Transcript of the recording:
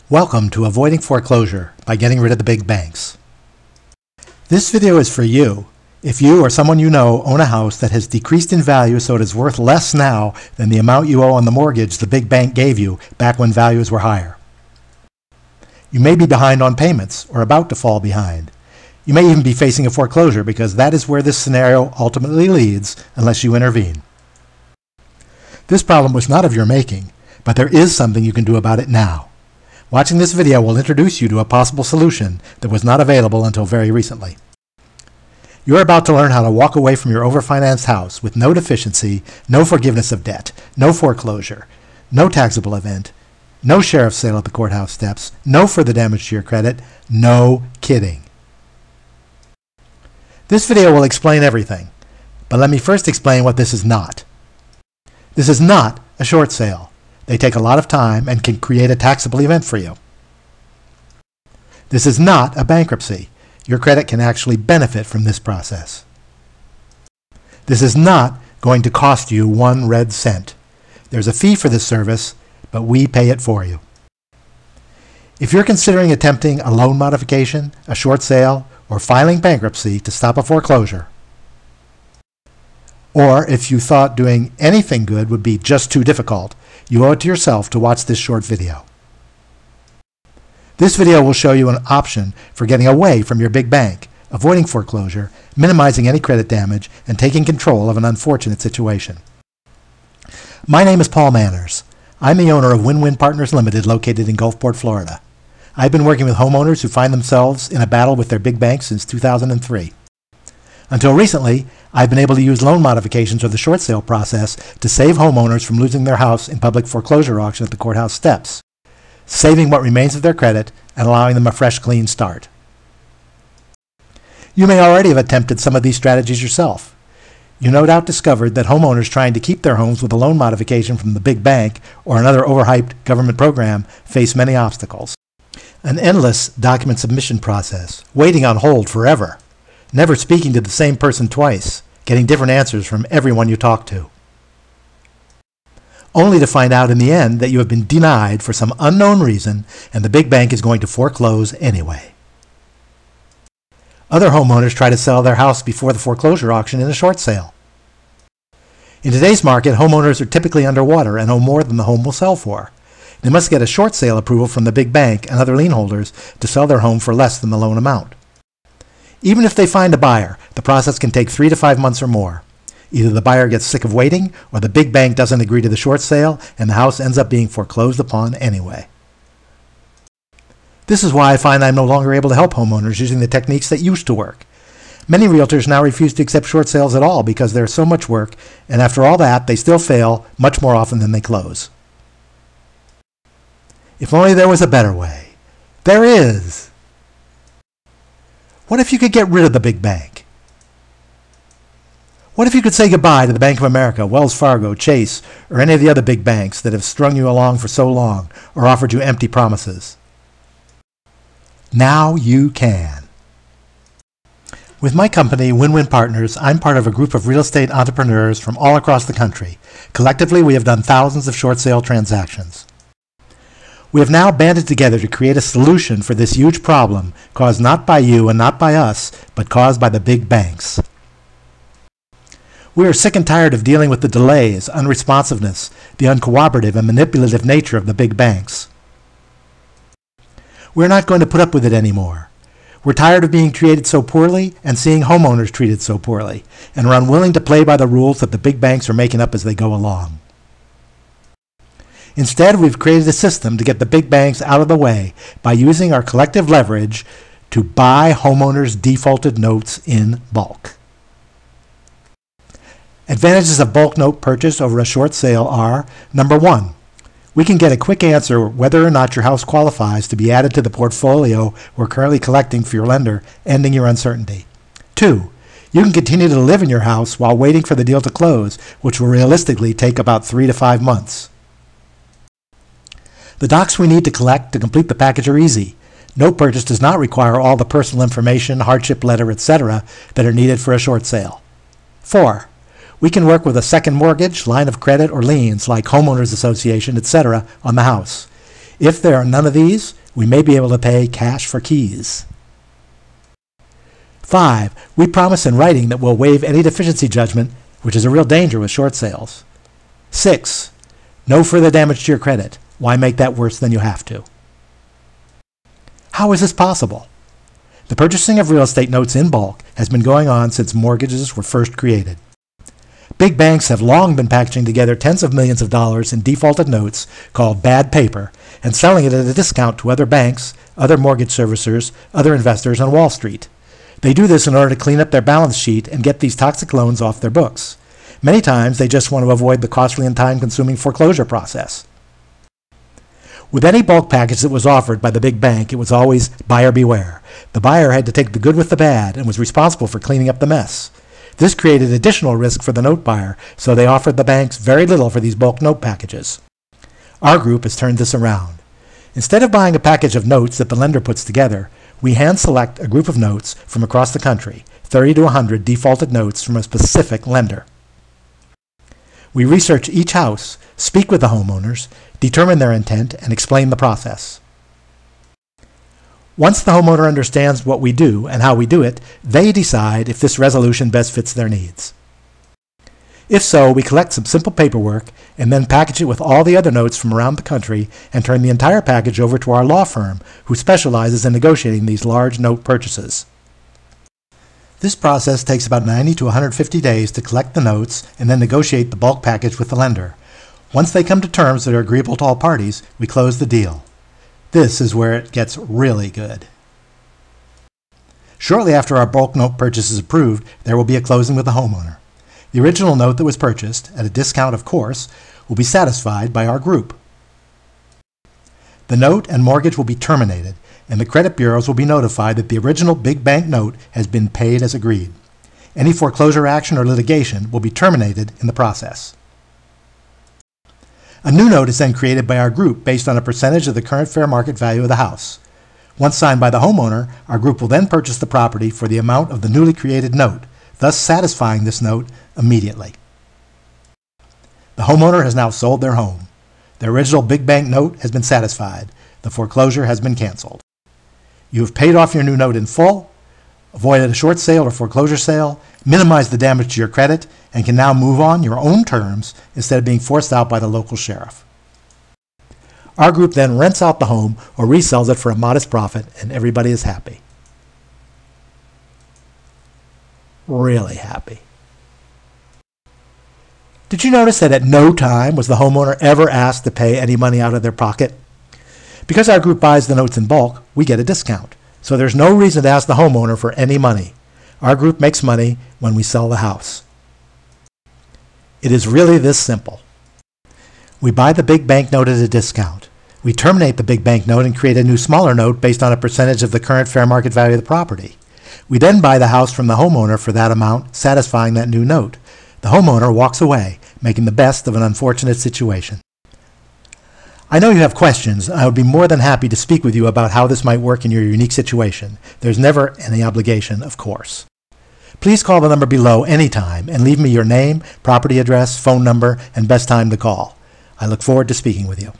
Welcome to Avoiding Foreclosure by Getting Rid of the Big Banks. This video is for you if you or someone you know own a house that has decreased in value so it is worth less now than the amount you owe on the mortgage the big bank gave you back when values were higher. You may be behind on payments or about to fall behind. You may even be facing a foreclosure because that is where this scenario ultimately leads unless you intervene. This problem was not of your making, but there is something you can do about it now. Watching this video will introduce you to a possible solution that was not available until very recently. You're about to learn how to walk away from your overfinanced house with no deficiency, no forgiveness of debt, no foreclosure, no taxable event, no sheriff's sale at the courthouse steps, no further damage to your credit, no kidding. This video will explain everything, but let me first explain what this is not. This is not a short sale. They take a lot of time and can create a taxable event for you. This is not a bankruptcy. Your credit can actually benefit from this process. This is not going to cost you 1 red cent. There's a fee for this service, but we pay it for you. If you're considering attempting a loan modification, a short sale, or filing bankruptcy to stop a foreclosure, or if you thought doing anything good would be just too difficult, you owe it to yourself to watch this short video. This video will show you an option for getting away from your big bank, avoiding foreclosure, minimizing any credit damage, and taking control of an unfortunate situation. My name is Paul Manners. I'm the owner of Win-Win Partners Limited located in Gulfport, Florida. I've been working with homeowners who find themselves in a battle with their big banks since 2003. Until recently, I've been able to use loan modifications or the short sale process to save homeowners from losing their house in public foreclosure auction at the courthouse steps, saving what remains of their credit and allowing them a fresh, clean start. You may already have attempted some of these strategies yourself. You no doubt discovered that homeowners trying to keep their homes with a loan modification from the big bank or another overhyped government program face many obstacles. An endless document submission process, waiting on hold forever, never speaking to the same person twice, getting different answers from everyone you talk to, only to find out in the end that you have been denied for some unknown reason and the big bank is going to foreclose anyway. Other homeowners try to sell their house before the foreclosure auction in a short sale. In today's market, homeowners are typically underwater and owe more than the home will sell for. They must get a short sale approval from the big bank and other lien holders to sell their home for less than the loan amount. Even if they find a buyer, the process can take 3 to 5 months or more. Either the buyer gets sick of waiting, or the big bank doesn't agree to the short sale, and the house ends up being foreclosed upon anyway. This is why I find I'm no longer able to help homeowners using the techniques that used to work. Many realtors now refuse to accept short sales at all because there's so much work, and after all that, they still fail much more often than they close. If only there was a better way. There is! What if you could get rid of the big bank? What if you could say goodbye to the Bank of America, Wells Fargo, Chase, or any of the other big banks that have strung you along for so long or offered you empty promises? Now you can. With my company, Win-Win Partners, I'm part of a group of real estate entrepreneurs from all across the country. Collectively, we have done thousands of short sale transactions. We have now banded together to create a solution for this huge problem caused not by you and not by us, but caused by the big banks. We are sick and tired of dealing with the delays, unresponsiveness, the uncooperative and manipulative nature of the big banks. We're not going to put up with it anymore. We're tired of being treated so poorly and seeing homeowners treated so poorly, and we're unwilling to play by the rules that the big banks are making up as they go along. Instead, we've created a system to get the big banks out of the way by using our collective leverage to buy homeowners' defaulted notes in bulk. Advantages of bulk note purchase over a short sale are, number 1, we can get a quick answer whether or not your house qualifies to be added to the portfolio we're currently collecting for your lender, ending your uncertainty. 2, you can continue to live in your house while waiting for the deal to close, which will realistically take about 3 to 5 months. The docs we need to collect to complete the package are easy. Note purchase does not require all the personal information, hardship letter, etc. that are needed for a short sale. 4. We can work with a second mortgage, line of credit, or liens like homeowners association, etc. on the house. If there are none of these, we may be able to pay cash for keys. 5. We promise in writing that we'll waive any deficiency judgment, which is a real danger with short sales. 6. No further damage to your credit. Why make that worse than you have to? How is this possible? The purchasing of real estate notes in bulk has been going on since mortgages were first created. Big banks have long been packaging together tens of millions of dollars in defaulted notes called bad paper and selling it at a discount to other banks, other mortgage servicers, other investors on Wall Street. They do this in order to clean up their balance sheet and get these toxic loans off their books. Many times they just want to avoid the costly and time-consuming foreclosure process. With any bulk package that was offered by the big bank, it was always buyer beware. The buyer had to take the good with the bad and was responsible for cleaning up the mess. This created additional risk for the note buyer, so they offered the banks very little for these bulk note packages. Our group has turned this around. Instead of buying a package of notes that the lender puts together, we hand-select a group of notes from across the country, 30 to 100 defaulted notes from a specific lender. We research each house, speak with the homeowners, determine their intent, and explain the process. Once the homeowner understands what we do and how we do it, they decide if this resolution best fits their needs. If so, we collect some simple paperwork and then package it with all the other notes from around the country and turn the entire package over to our law firm, who specializes in negotiating these large note purchases. This process takes about 90 to 150 days to collect the notes and then negotiate the bulk package with the lender. Once they come to terms that are agreeable to all parties, we close the deal. This is where it gets really good. Shortly after our bulk note purchase is approved, there will be a closing with the homeowner. The original note that was purchased, at a discount of course, will be satisfied by our group. The note and mortgage will be terminated, and the credit bureaus will be notified that the original big bank note has been paid as agreed. Any foreclosure action or litigation will be terminated in the process. A new note is then created by our group based on a percentage of the current fair market value of the house. Once signed by the homeowner, our group will then purchase the property for the amount of the newly created note, thus satisfying this note immediately. The homeowner has now sold their home. The original big bank note has been satisfied. The foreclosure has been canceled. You have paid off your new note in full, avoided a short sale or foreclosure sale, minimized the damage to your credit, and can now move on your own terms instead of being forced out by the local sheriff. Our group then rents out the home or resells it for a modest profit, and everybody is happy. Really happy. Did you notice that at no time was the homeowner ever asked to pay any money out of their pocket? Because our group buys the notes in bulk, we get a discount. So there's no reason to ask the homeowner for any money. Our group makes money when we sell the house. It is really this simple. We buy the big bank note at a discount. We terminate the big bank note and create a new smaller note based on a percentage of the current fair market value of the property. We then buy the house from the homeowner for that amount, satisfying that new note. The homeowner walks away, making the best of an unfortunate situation. I know you have questions. I would be more than happy to speak with you about how this might work in your unique situation. There's never any obligation, of course. Please call the number below anytime and leave me your name, property address, phone number, and best time to call. I look forward to speaking with you.